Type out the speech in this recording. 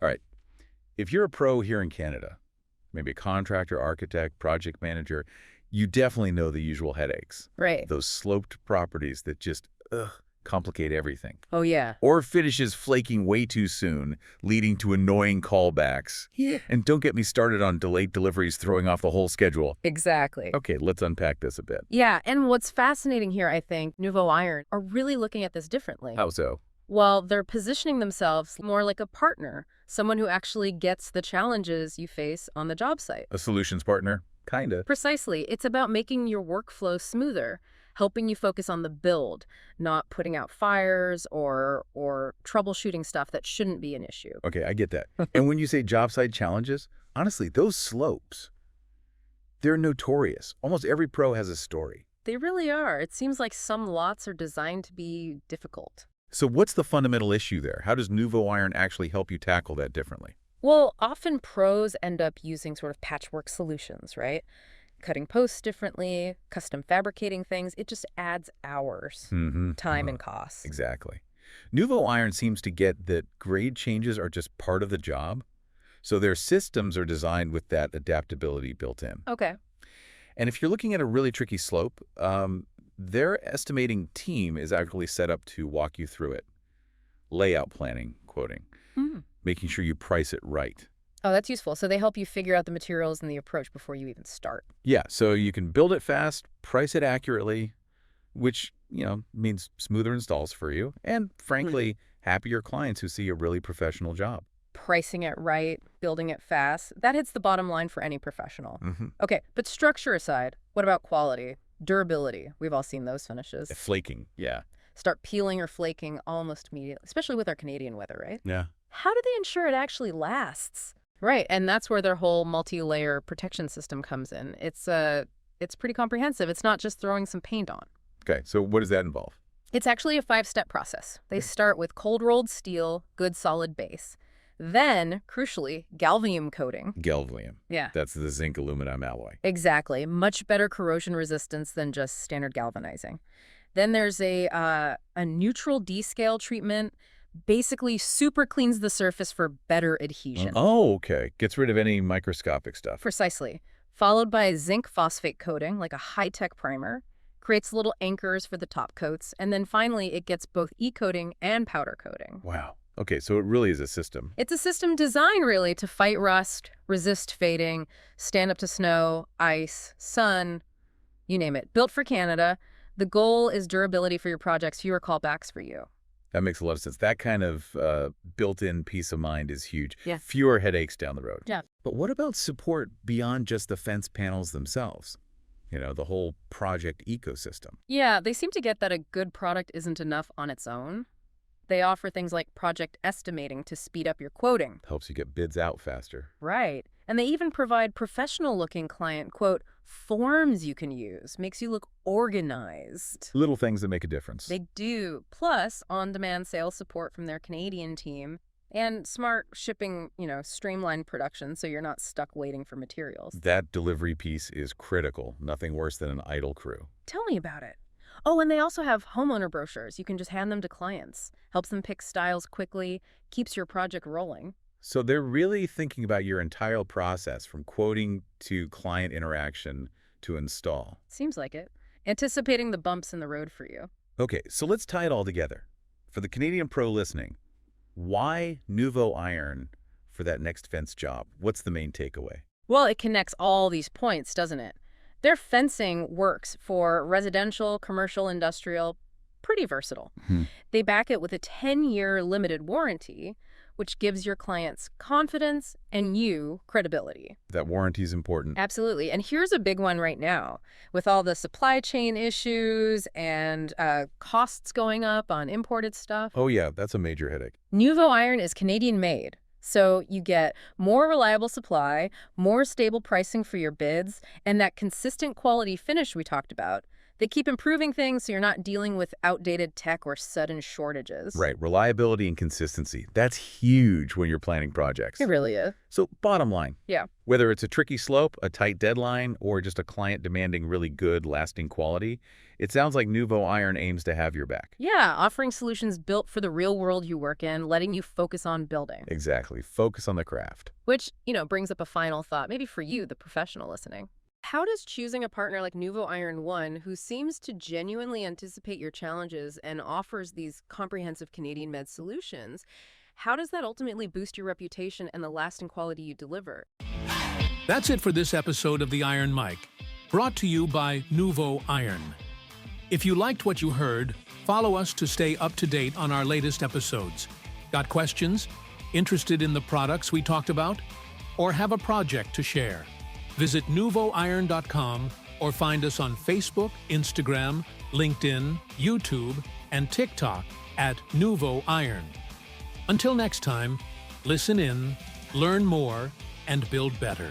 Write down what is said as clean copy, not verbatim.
All right. If you're a pro here in Canada, maybe a contractor, architect, project manager, you definitely know the usual headaches. Right. Those sloped properties that just complicate everything. Oh, yeah. Or finishes flaking way too soon, leading to annoying callbacks. Yeah. And don't get me started on delayed deliveries throwing off the whole schedule. Exactly. Okay, let's unpack this a bit. Yeah, and what's fascinating here, I think, Nuvo Iron are really looking at this differently. How so? Well, they're positioning themselves more like a partner, someone who actually gets the challenges you face on the job site. A solutions partner? Kinda. Precisely. It's about making your workflow smoother, helping you focus on the build, not putting out fires or troubleshooting stuff that shouldn't be an issue. Okay, I get that. And when you say job site challenges, honestly, those slopes, they're notorious. Almost every pro has a story. They really are. It seems like some lots are designed to be difficult. So what's the fundamental issue there? How does Nuvo Iron actually help you tackle that differently? Well, often pros end up using sort of patchwork solutions, right? Cutting posts differently, custom fabricating things. It just adds hours, time, and costs. Exactly. Nuvo Iron seems to get that grade changes are just part of the job, so their systems are designed with that adaptability built in. Okay. And if you're looking at a really tricky slope, their estimating team is actually set up to walk you through it. Layout planning, quoting, making sure you price it right. Oh, that's useful. So they help you figure out the materials and the approach before you even start. Yeah, so you can build it fast, price it accurately, which, means smoother installs for you, and frankly, happier clients who see a really professional job. Pricing it right, building it fast, that hits the bottom line for any professional. Okay, but structure aside, what about quality? Durability. We've all seen those finishes. Flaking, yeah. Start peeling or flaking almost immediately, especially with our Canadian weather, right? Yeah. How do they ensure it actually lasts? Right, and that's where their whole multi-layer protection system comes in. It's pretty comprehensive. It's not just throwing some paint on. Okay, so what does that involve? It's actually a 5-step process. They start with cold-rolled steel, good solid base. Then, crucially, galvanum coating. Galvanum. Yeah. That's the zinc aluminum alloy. Exactly. Much better corrosion resistance than just standard galvanizing. Then there's a neutral descale treatment. Basically super cleans the surface for better adhesion. Oh, okay. Gets rid of any microscopic stuff. Precisely. Followed by zinc phosphate coating, like a high-tech primer. Creates little anchors for the top coats. And then finally, it gets both e-coating and powder coating. Wow. Okay, so it really is a system. It's a system designed, really, to fight rust, resist fading, stand up to snow, ice, sun, you name it. Built for Canada. The goal is durability for your projects, fewer callbacks for you. That makes a lot of sense. That kind of built-in peace of mind is huge. Yeah. Fewer headaches down the road. Yeah. But what about support beyond just the fence panels themselves? The whole project ecosystem. Yeah, they seem to get that a good product isn't enough on its own. They offer things like project estimating to speed up your quoting. Helps you get bids out faster. Right. And they even provide professional-looking client, quote, forms you can use. Streamline you look organized. Little things that make a difference. They do. Plus, on-demand sales support from their Canadian team and smart shipping, streamline production so you're not stuck waiting for materials. That delivery piece is critical. Nothing worse than an idle crew. Tell me about it. Oh, and they also have homeowner brochures. You can just hand them to clients. Helps them pick styles quickly, keeps your project rolling. So they're really thinking about your entire process, from quoting to client interaction to install. Seems like it. Anticipating the bumps in the road for you. Okay, so let's tie it all together. For the Canadian pro listening, why Nuvo Iron for that next fence job? What's the main takeaway? Well, it connects all these points, doesn't it? Their fencing works for residential, commercial, industrial, pretty versatile. They back it with a 10-year limited warranty, which gives your clients confidence and you credibility. That warranty is important. Absolutely. And here's a big one right now. With all the supply chain issues and costs going up on imported stuff. Oh yeah, that's a major headache. Nuvo Iron is Canadian made. So you get more reliable supply, more stable pricing for your bids, and that consistent quality finish we talked about. They keep improving things so you're not dealing with outdated tech or sudden shortages. Right, reliability and consistency. That's huge when you're planning projects. It really is. So bottom line, Yeah. whether it's a tricky slope, a tight deadline, or just a client demanding really good, lasting quality, it sounds like Nuvo Iron aims to have your back. Yeah, offering solutions built for the real world you work in, letting you focus on building. Exactly. Focus on the craft. Which, brings up a final thought, maybe for you, the professional listening. How does choosing a partner like Nuvo Iron One, who seems to genuinely anticipate your challenges and offers these comprehensive Canadian-made solutions, how does that ultimately boost your reputation and the lasting quality you deliver? That's it for this episode of The Iron Mic, brought to you by Nuvo Iron. If you liked what you heard, follow us to stay up to date on our latest episodes. Got questions? Interested in the products we talked about? Or have a project to share? Visit nuvoiron.com or find us on Facebook, Instagram, LinkedIn, YouTube, and TikTok at Nuvo Iron. Until next time, listen in, learn more, and build better.